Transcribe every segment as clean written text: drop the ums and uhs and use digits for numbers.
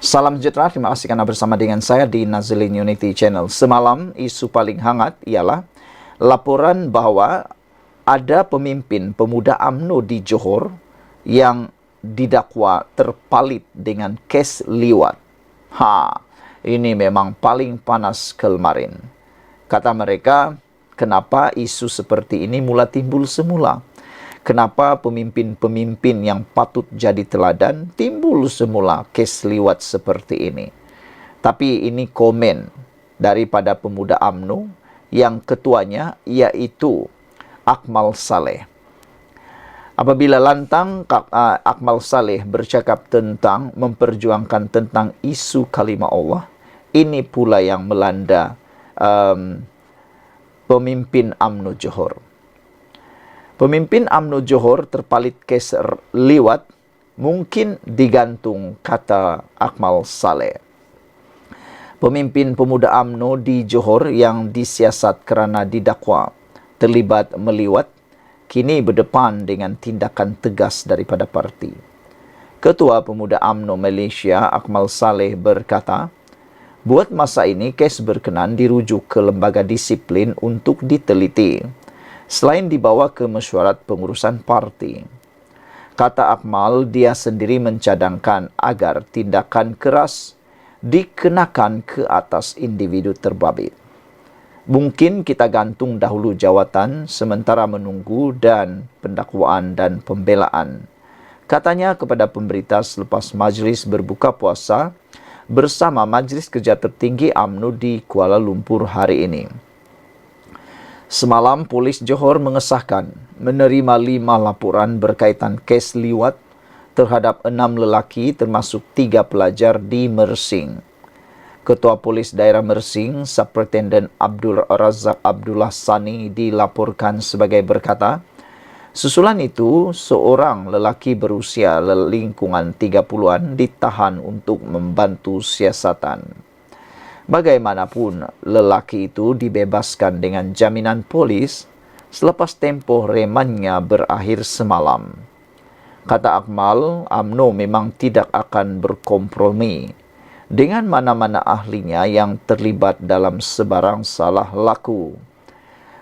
Salam sejahtera, terima kasih karena bersama dengan saya di Nazilin Unity Channel. Semalam, isu paling hangat ialah laporan bahwa ada pemimpin pemuda UMNO di Johor yang didakwa terpalit dengan kes liwat. Ini memang paling panas kemarin. Kata mereka, kenapa isu seperti ini mula timbul semula? Kenapa pemimpin-pemimpin yang patut jadi teladan timbul semula kes liwat seperti ini? Tapi ini komen daripada pemuda UMNO yang ketuanya iaitu Akmal Saleh. Apabila lantang Akmal Saleh bercakap tentang memperjuangkan tentang isu kalimah Allah, ini pula yang melanda pemimpin UMNO Johor. Pemimpin UMNO Johor terpalit kes liwat mungkin digantung, kata Akmal Saleh. Pemimpin pemuda UMNO di Johor yang disiasat kerana didakwa terlibat meliwat kini berdepan dengan tindakan tegas daripada parti. Ketua Pemuda UMNO Malaysia Akmal Saleh berkata, buat masa ini kes berkenan dirujuk ke lembaga disiplin untuk diteliti, selain dibawa ke mesyuarat pengurusan parti. Kata Akmal, dia sendiri mencadangkan agar tindakan keras dikenakan ke atas individu terbabit. Mungkin kita gantung dahulu jawatan sementara menunggu dan pendakwaan dan pembelaan, katanya kepada pemberita selepas majlis berbuka puasa bersama Majlis Kerja Tertinggi UMNO di Kuala Lumpur hari ini. Semalam, Polis Johor mengesahkan menerima 5 laporan berkaitan kes liwat terhadap 6 lelaki termasuk 3 pelajar di Mersing. Ketua Polis Daerah Mersing, Superintendent Abdul Razak Abdullah Sani dilaporkan sebagai berkata, susulan itu, seorang lelaki berusia lingkungan 30-an ditahan untuk membantu siasatan. Bagaimanapun, lelaki itu dibebaskan dengan jaminan polis selepas tempoh remannya berakhir semalam. Kata Akmal, UMNO memang tidak akan berkompromi dengan mana-mana ahlinya yang terlibat dalam sebarang salah laku.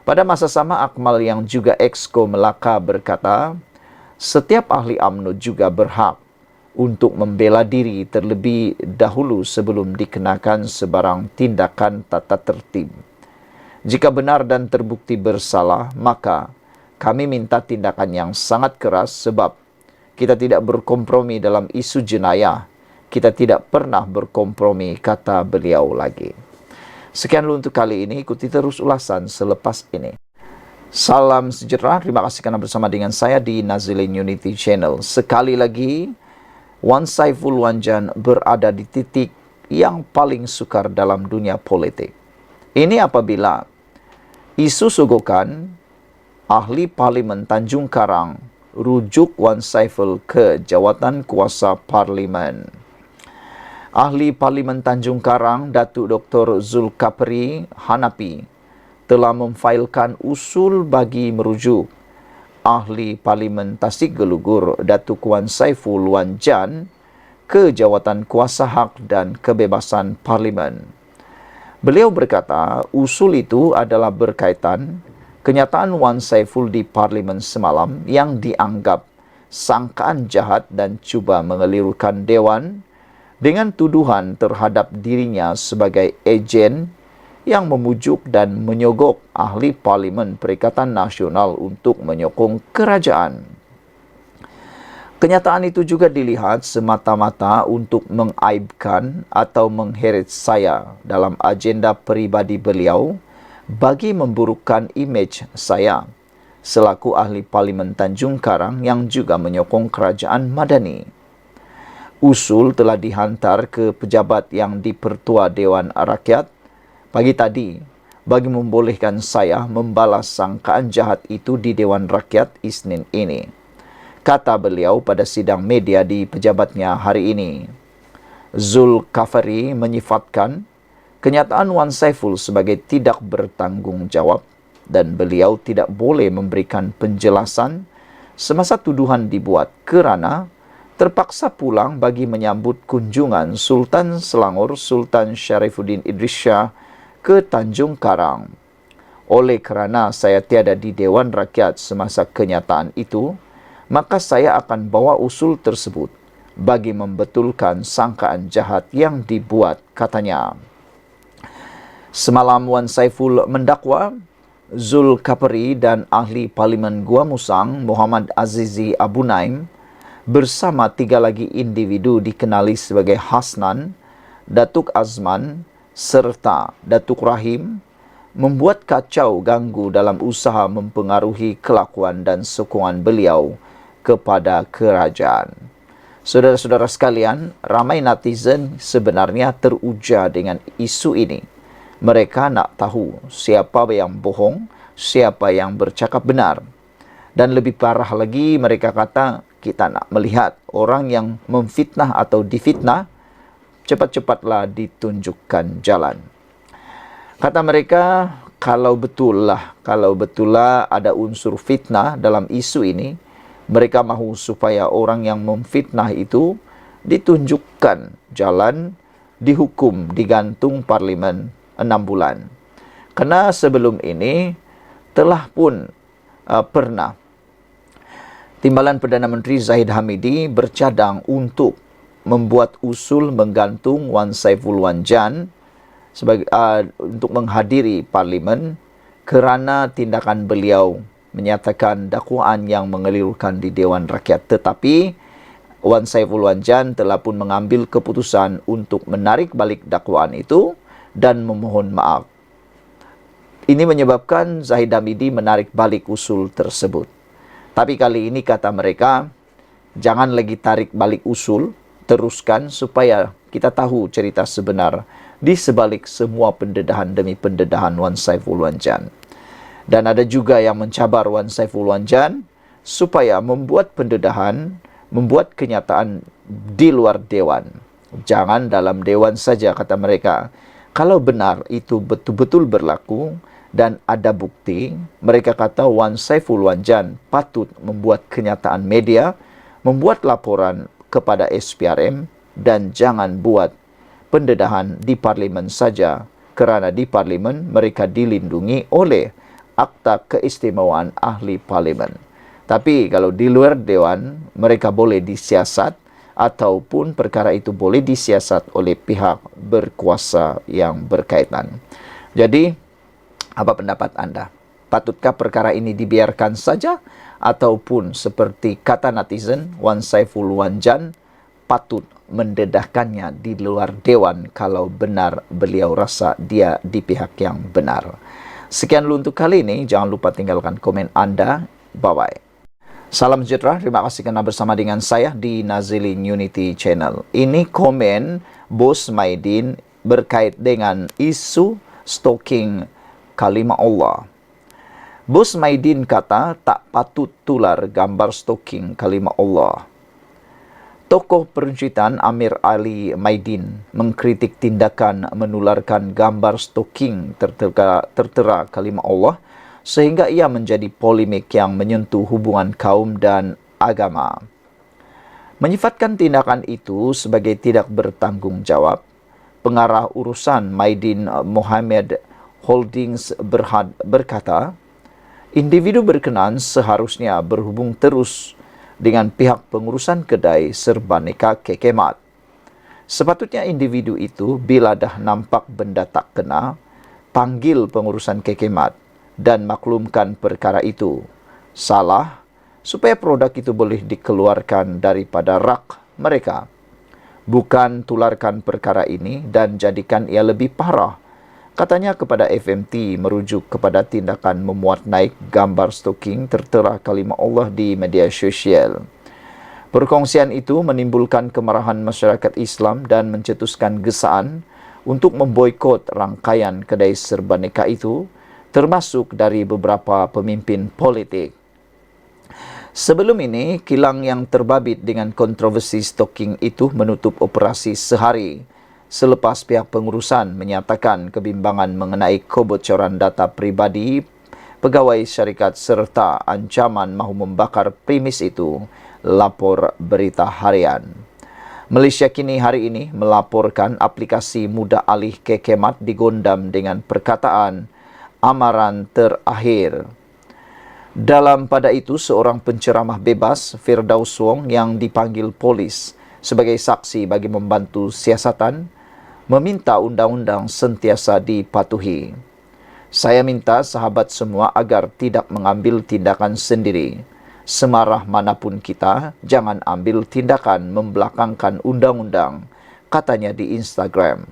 Pada masa sama, Akmal yang juga Exco Melaka berkata, setiap ahli UMNO juga berhak untuk membela diri terlebih dahulu sebelum dikenakan sebarang tindakan tata tertib. Jika benar dan terbukti bersalah, maka kami minta tindakan yang sangat keras sebab kita tidak berkompromi dalam isu jenayah. Kita tidak pernah berkompromi, kata beliau lagi. Sekian dulu untuk kali ini, ikuti terus ulasan selepas ini. Salam sejahtera, terima kasih kerana bersama dengan saya di Nazilin Unity Channel. Sekali lagi, Wan Saiful Wanjan berada di titik yang paling sukar dalam dunia politik. Ini apabila isu sogokan ahli Parlimen Tanjung Karang rujuk Wan Saiful ke jawatan kuasa Parlimen. Ahli Parlimen Tanjung Karang, Datuk Dr. Zulkapri Hanapi, telah memfailkan usul bagi merujuk Ahli Parlimen Tasik Gelugur, Datuk Wan Saiful Wanjan, ke jawatan kuasa hak dan kebebasan Parlimen. Beliau berkata, usul itu adalah berkaitan kenyataan Wan Saiful di Parlimen semalam yang dianggap sangkaan jahat dan cuba mengelirukan Dewan dengan tuduhan terhadap dirinya sebagai ejen yang memujuk dan menyogok ahli Parlimen Perikatan Nasional untuk menyokong kerajaan. Kenyataan itu juga dilihat semata-mata untuk mengaibkan atau mengheret saya dalam agenda peribadi beliau bagi memburukkan imej saya selaku ahli Parlimen Tanjung Karang yang juga menyokong kerajaan Madani. Usul telah dihantar ke pejabat yang di-Pertua Dewan Rakyat pagi tadi bagi membolehkan saya membalas sangkaan jahat itu di Dewan Rakyat Isnin ini, kata beliau pada sidang media di pejabatnya hari ini. Zulkafari menyifatkan kenyataan Wan Saiful sebagai tidak bertanggung jawab dan beliau tidak boleh memberikan penjelasan semasa tuduhan dibuat kerana terpaksa pulang bagi menyambut kunjungan Sultan Selangor Sultan Syarifuddin Idris Shah ke Tanjung Karang. Oleh kerana saya tiada di Dewan Rakyat semasa kenyataan itu, maka saya akan bawa usul tersebut bagi membetulkan sangkaan jahat yang dibuat, katanya. Semalam Wan Saiful mendakwa Zulkaperi dan ahli Parlimen Gua Musang Muhammad Azizi Abu Naim bersama 3 lagi individu dikenali sebagai Hasnan, Datuk Azman serta Datuk Rahim membuat kacau ganggu dalam usaha mempengaruhi kelakuan dan sokongan beliau kepada kerajaan. Saudara-saudara sekalian, ramai netizen sebenarnya teruja dengan isu ini. Mereka nak tahu siapa yang bohong, siapa yang bercakap benar. Dan lebih parah lagi, mereka kata, kita nak melihat orang yang memfitnah atau difitnah, cepat-cepatlah ditunjukkan jalan. Kata mereka, kalau betul lah ada unsur fitnah dalam isu ini, mereka mahu supaya orang yang memfitnah itu ditunjukkan jalan, dihukum, digantung Parlimen 6 bulan. Karena sebelum ini telah pun pernah Timbalan Perdana Menteri Zahid Hamidi bercadang untuk membuat usul menggantung Wan Saiful Wanjan sebagai untuk menghadiri Parlimen kerana tindakan beliau menyatakan dakwaan yang mengelirukan di Dewan Rakyat. Tetapi Wan Saiful Wanjan telah pun mengambil keputusan untuk menarik balik dakwaan itu dan memohon maaf. Ini menyebabkan Zahid Hamidi menarik balik usul tersebut. Tapi kali ini kata mereka, jangan lagi tarik balik usul, teruskan supaya kita tahu cerita sebenar di sebalik semua pendedahan demi pendedahan Wan Saiful Wanjan. Dan ada juga yang mencabar Wan Saiful Wanjan supaya membuat pendedahan, membuat kenyataan di luar Dewan. Jangan dalam Dewan saja, kata mereka. Kalau benar itu betul-betul berlaku dan ada bukti, mereka kata Wan Saiful Wanjan patut membuat kenyataan media, membuat laporan kepada SPRM dan jangan buat pendedahan di Parlimen saja, kerana di Parlimen mereka dilindungi oleh Akta Keistimewaan Ahli Parlimen. Tapi kalau di luar Dewan, mereka boleh disiasat ataupun perkara itu boleh disiasat oleh pihak berkuasa yang berkaitan. Jadi, apa pendapat anda? Patutkah perkara ini dibiarkan saja ataupun seperti kata netizen, Wan Saiful Wanjan patut mendedahkannya di luar Dewan kalau benar beliau rasa dia di pihak yang benar? Sekian dulu untuk kali ini. Jangan lupa tinggalkan komen anda. Bye-bye. Salam sejahtera. Terima kasih kerana bersama dengan saya di Nazilin Unity Channel. Ini komen Bos Maidin berkait dengan isu stalking kalimah Allah. Bos Maidin kata tak patut tular gambar stalking kalimah Allah. Tokoh peruncitan Amir Ali Maidin mengkritik tindakan menularkan gambar stalking tertera kalimah Allah sehingga ia menjadi polemik yang menyentuh hubungan kaum dan agama. Menyifatkan tindakan itu sebagai tidak bertanggungjawab, pengarah urusan Maidin Mohammed Holdings berkata, individu berkenan seharusnya berhubung terus dengan pihak pengurusan kedai Serbaneka Kekemat. Sepatutnya individu itu bila dah nampak benda tak kena, panggil pengurusan Kekemat dan maklumkan perkara itu salah supaya produk itu boleh dikeluarkan daripada rak mereka. Bukan tularkan perkara ini dan jadikan ia lebih parah. Katanya kepada FMT merujuk kepada tindakan memuat naik gambar stalking tertera kalimah Allah di media sosial. Perkongsian itu menimbulkan kemarahan masyarakat Islam dan mencetuskan gesaan untuk memboikot rangkaian kedai serbaneka itu, termasuk dari beberapa pemimpin politik. Sebelum ini, kilang yang terbabit dengan kontroversi stalking itu menutup operasi sehari selepas pihak pengurusan menyatakan kebimbangan mengenai kebocoran data pribadi pegawai syarikat serta ancaman mahu membakar premis itu, lapor Berita Harian. Malaysia kini hari ini melaporkan aplikasi mudah alih kekemat digondam dengan perkataan amaran terakhir. Dalam pada itu, seorang penceramah bebas, Firdaus Wong, yang dipanggil polis sebagai saksi bagi membantu siasatan, meminta undang-undang sentiasa dipatuhi. Saya minta sahabat semua agar tidak mengambil tindakan sendiri. Semarah manapun kita, jangan ambil tindakan membelakangkan undang-undang, katanya di Instagram.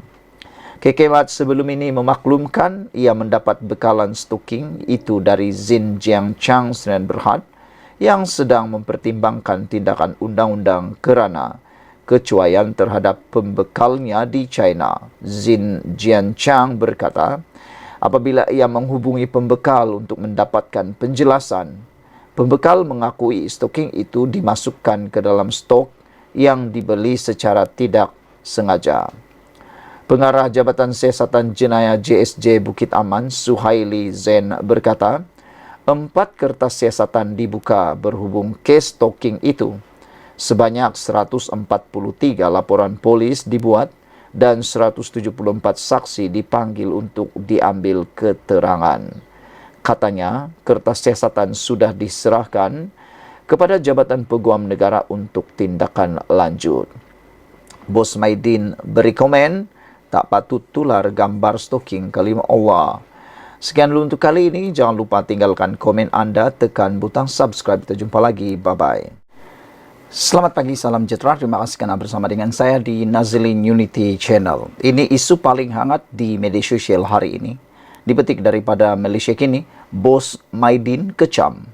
Kekemat sebelum ini memaklumkan ia mendapat bekalan stoking itu dari Zin Jiangchang Sdn Bhd yang sedang mempertimbangkan tindakan undang-undang kerana kecuaian terhadap pembekalnya di China. Zin Jiangchang berkata, apabila ia menghubungi pembekal untuk mendapatkan penjelasan, pembekal mengakui stoking itu dimasukkan ke dalam stok yang dibeli secara tidak sengaja. Pengarah Jabatan Siasatan Jenayah JSJ Bukit Aman, Suhaili Zain berkata, 4 kertas siasatan dibuka berhubung kes stalking itu. Sebanyak 143 laporan polis dibuat dan 174 saksi dipanggil untuk diambil keterangan. Katanya, kertas siasatan sudah diserahkan kepada Jabatan Peguam Negara untuk tindakan lanjut. Bos Maidin beri komen, tak patut tular gambar stalking kalimah Allah. Sekian dulu untuk kali ini. Jangan lupa tinggalkan komen anda, tekan butang subscribe. Kita jumpa lagi. Bye-bye. Selamat pagi, salam sejahtera. Terima kasih kerana bersama dengan saya di Nazilin Unity Channel. Ini isu paling hangat di media sosial hari ini. Dipetik daripada Malaysia kini, Bos Maidin kecam.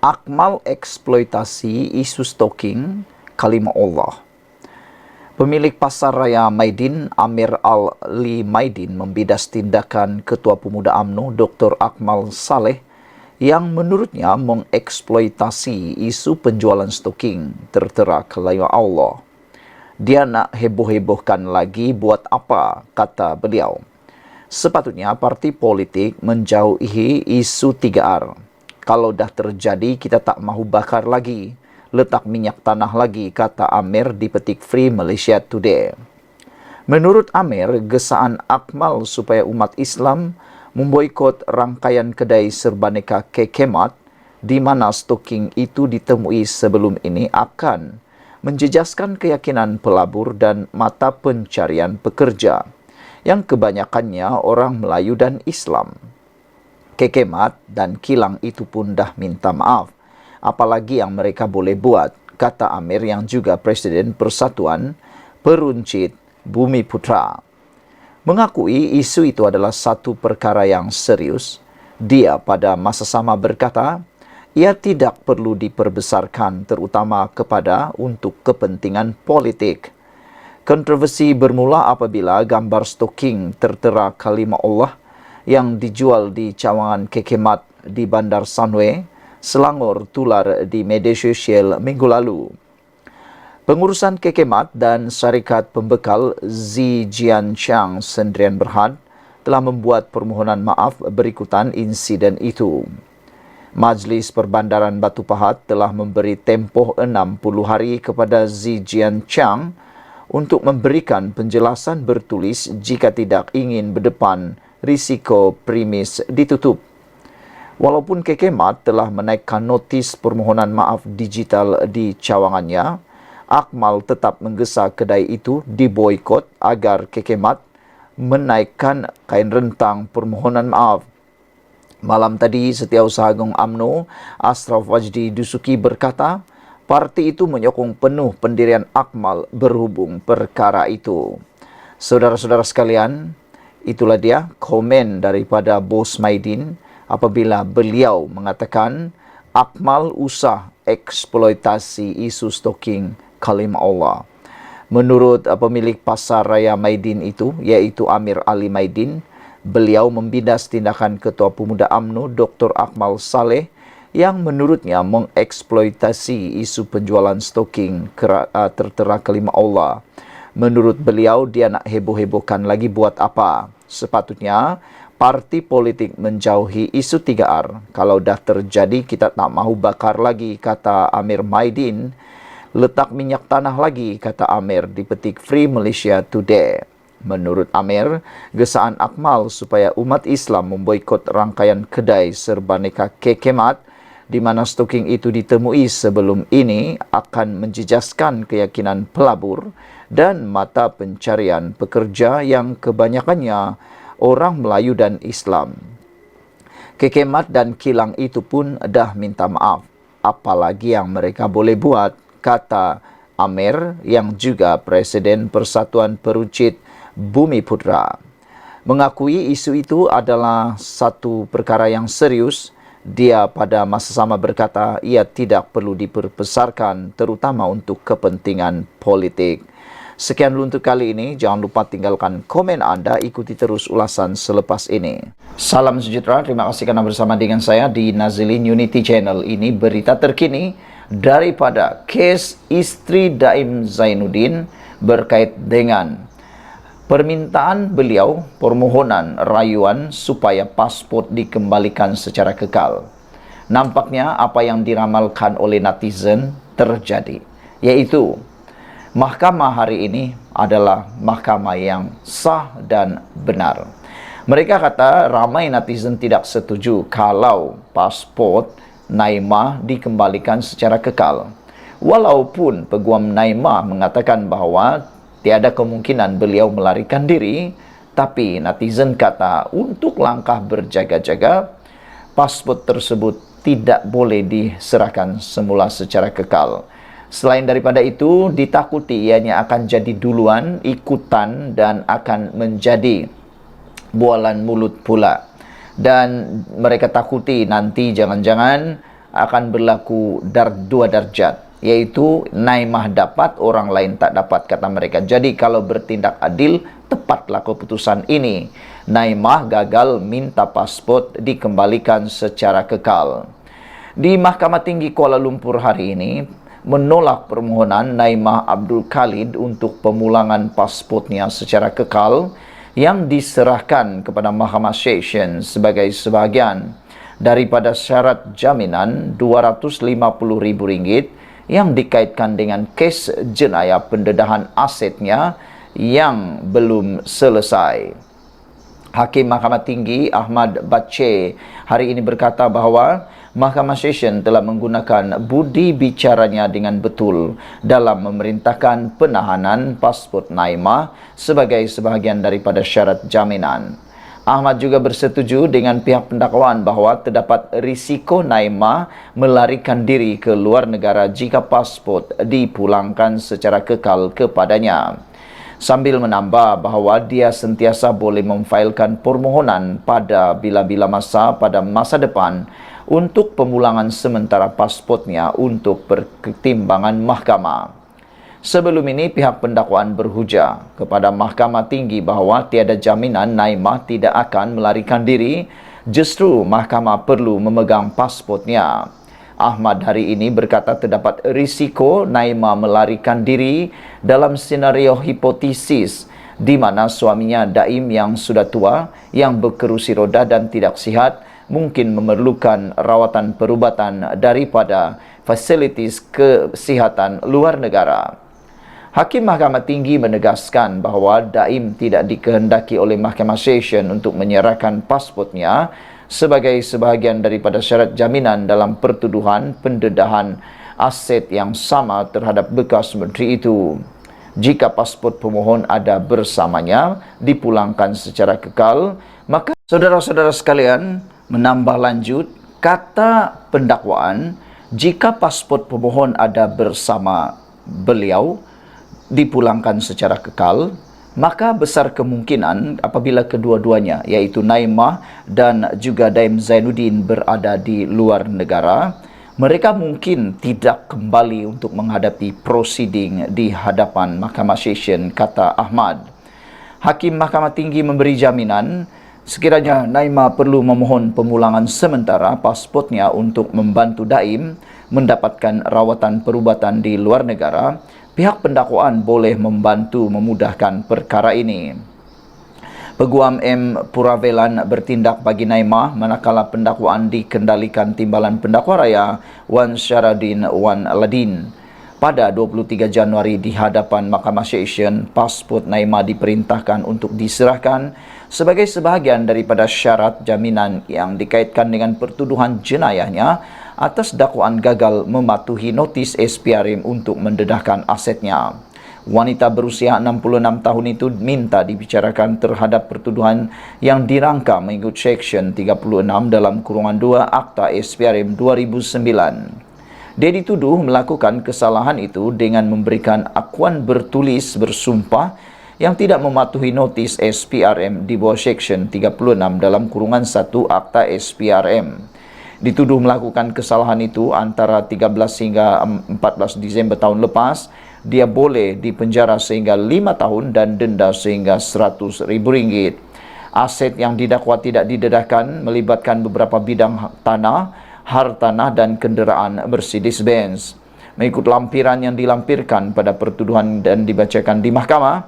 Akmal eksploitasi isu stalking kalimah Allah. Pemilik Pasar Raya Maidin, Amir Ali Maidin, membidas tindakan Ketua Pemuda UMNO Dr. Akmal Saleh yang menurutnya mengeksploitasi isu penjualan stalking tertera kalimah Allah. Dia nak heboh-hebohkan lagi buat apa, kata beliau. Sepatutnya parti politik menjauhi isu 3R. Kalau dah terjadi, kita tak mahu bakar lagi. Letak minyak tanah lagi, kata Amir di petik Free Malaysia Today. Menurut Amir, gesaan Akmal supaya umat Islam memboikot rangkaian kedai serbaneka kekemat di mana stalking itu ditemui sebelum ini akan menjejaskan keyakinan pelabur dan mata pencarian pekerja yang kebanyakannya orang Melayu dan Islam. Kekemat dan kilang itu pun dah minta maaf. Apalagi yang mereka boleh buat, kata Amir yang juga Presiden Persatuan Peruncit Bumi Putra. Mengakui isu itu adalah satu perkara yang serius, dia pada masa sama berkata, ia tidak perlu diperbesarkan terutama kepada untuk kepentingan politik. Kontroversi bermula apabila gambar stalking tertera kalimah Allah yang dijual di cawangan kekemat di Bandar Sunway, Selangor tular di media sosial minggu lalu. Pengurusan kekemat dan syarikat pembekal Zhejiangchang Sdn Bhd telah membuat permohonan maaf berikutan insiden itu. Majlis Perbandaran Batu Pahat telah memberi tempoh 60 hari kepada Zhejiangchang untuk memberikan penjelasan bertulis jika tidak ingin berdepan risiko premis ditutup. Walaupun kekemat telah menaikkan notis permohonan maaf digital di cawangannya, Akmal tetap menggesa kedai itu diboikot agar kekemat menaikkan kain rentang permohonan maaf. Malam tadi, Setiausaha Agung UMNO, Ashraf Wajdi Dusuki berkata, parti itu menyokong penuh pendirian Akmal berhubung perkara itu. Saudara-saudara sekalian, itulah dia komen daripada Bos Maidin apabila beliau mengatakan Akmal usah eksploitasi isu stalking kalimah Allah. Menurut pemilik Pasar Raya Maidin itu, iaitu Amir Ali Maidin, beliau membidas tindakan Ketua Pemuda UMNO Dr. Akmal Saleh yang menurutnya mengeksploitasi isu penjualan stalking tertera kalimah Allah. Menurut beliau, dia nak heboh-hebohkan lagi buat apa? Sepatutnya parti politik menjauhi isu 3R. Kalau dah terjadi, kita tak mahu bakar lagi, kata Amir Maidin. Letak minyak tanah lagi, kata Amir, dipetik Free Malaysia Today. Menurut Amir, gesaan Akmal supaya umat Islam memboikot rangkaian kedai serbaneka kekemat di mana stoking itu ditemui sebelum ini akan menjejaskan keyakinan pelabur dan mata pencarian pekerja yang kebanyakannya orang Melayu dan Islam. Kekemat dan kilang itu pun dah minta maaf. Apalagi yang mereka boleh buat, kata Amir yang juga Presiden Persatuan Peruncit Bumi Putra. Mengakui isu itu adalah satu perkara yang serius. Dia pada masa sama berkata ia tidak perlu diperbesarkan terutama untuk kepentingan politik. Sekian dulu untuk kali ini. Jangan lupa tinggalkan komen anda. Ikuti terus ulasan selepas ini. Salam sejahtera. Terima kasih kerana bersama dengan saya di Nazilin Unity Channel. Ini berita terkini daripada kes isteri Daim Zainuddin berkait dengan permintaan beliau, permohonan rayuan supaya pasport dikembalikan secara kekal. Nampaknya apa yang diramalkan oleh netizen terjadi, yaitu mahkamah hari ini adalah mahkamah yang sah dan benar. Mereka kata ramai netizen tidak setuju kalau pasport Naimah dikembalikan secara kekal. Walaupun Peguam Naimah mengatakan bahawa tiada kemungkinan beliau melarikan diri, tapi netizen kata untuk langkah berjaga-jaga, pasport tersebut tidak boleh diserahkan semula secara kekal. Selain daripada itu, ditakuti ianya akan jadi duluan, ikutan dan akan menjadi bualan mulut pula. Dan mereka takuti nanti jangan-jangan akan berlaku dua darjat, yaitu Naimah dapat, orang lain tak dapat, kata mereka. Jadi kalau bertindak adil, tepatlah keputusan ini. Naimah gagal minta pasport dikembalikan secara kekal. Di Mahkamah Tinggi Kuala Lumpur hari ini, menolak permohonan Naimah Abdul Khalid untuk pemulangan pasportnya secara kekal yang diserahkan kepada Mahkamah Session sebagai sebahagian daripada syarat jaminan RM250,000 yang dikaitkan dengan kes jenayah pendedahan asetnya yang belum selesai. Hakim Mahkamah Tinggi Ahmad Bache hari ini berkata bahawa Mahkamah Session telah menggunakan budi bicaranya dengan betul dalam memerintahkan penahanan pasport Naimah sebagai sebahagian daripada syarat jaminan. Ahmad juga bersetuju dengan pihak pendakwaan bahawa terdapat risiko Naimah melarikan diri ke luar negara jika pasport dipulangkan secara kekal kepadanya. Sambil menambah bahawa dia sentiasa boleh memfailkan permohonan pada bila-bila masa pada masa depan untuk pemulangan sementara pasportnya untuk pertimbangan mahkamah. Sebelum ini, pihak pendakwaan berhujah kepada Mahkamah Tinggi bahawa tiada jaminan Naimah tidak akan melarikan diri, justru mahkamah perlu memegang pasportnya. Ahmad hari ini berkata terdapat risiko Naimah melarikan diri dalam senario hipotesis di mana suaminya Daim yang sudah tua, yang berkerusi roda dan tidak sihat, mungkin memerlukan rawatan perubatan daripada fasilitis kesihatan luar negara. Hakim Mahkamah Tinggi menegaskan bahawa Daim tidak dikehendaki oleh Mahkamah Session untuk menyerahkan pasportnya sebagai sebahagian daripada syarat jaminan dalam pertuduhan pendedahan aset yang sama terhadap bekas menteri itu. Jika pasport pemohon ada bersamanya dipulangkan secara kekal, maka saudara-saudara sekalian, menambah lanjut, kata pendakwaan, jika pasport pemohon ada bersama beliau dipulangkan secara kekal, maka besar kemungkinan apabila kedua-duanya, iaitu Naimah dan juga Daim Zainuddin berada di luar negara, mereka mungkin tidak kembali untuk menghadapi prosiding di hadapan Mahkamah Session, kata Ahmad. Hakim Mahkamah Tinggi memberi jaminan sekiranya Naimah perlu memohon pemulangan sementara pasportnya untuk membantu Daim mendapatkan rawatan perubatan di luar negara, pihak pendakwaan boleh membantu memudahkan perkara ini. Peguam M. Puravelan bertindak bagi Naimah manakala pendakwaan dikendalikan Timbalan Pendakwa Raya Wan Syaradin Wan Aladin. Pada 23 Januari di hadapan Mahkamah Session, pasport Naimah diperintahkan untuk diserahkan sebagai sebahagian daripada syarat jaminan yang dikaitkan dengan pertuduhan jenayahnya atas dakwaan gagal mematuhi notis SPRM untuk mendedahkan asetnya. Wanita berusia 66 tahun itu minta dibicarakan terhadap pertuduhan yang dirangka mengikut Seksyen 36 dalam kurungan 2 Akta SPRM 2009. Dia dituduh melakukan kesalahan itu dengan memberikan akuan bertulis bersumpah yang tidak mematuhi notis SPRM di bawah Seksyen 36 dalam kurungan 1 Akta SPRM. Dituduh melakukan kesalahan itu antara 13 hingga 14 Disember tahun lepas. Dia boleh dipenjara sehingga 5 tahun dan denda sehingga RM100,000. Aset yang didakwa tidak didedahkan melibatkan beberapa bidang tanah, hartanah dan kenderaan Mercedes-Benz. Mengikut lampiran yang dilampirkan pada pertuduhan dan dibacakan di mahkamah,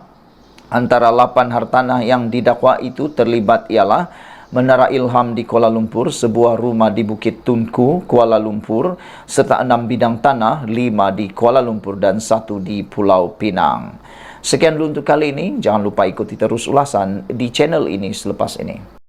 antara 8 hartanah yang didakwa itu terlibat ialah Menara Ilham di Kuala Lumpur, sebuah rumah di Bukit Tunku, Kuala Lumpur, serta 6 bidang tanah, 5 di Kuala Lumpur dan 1 di Pulau Pinang. Sekian dulu untuk kali ini. Jangan lupa ikuti terus ulasan di channel ini selepas ini.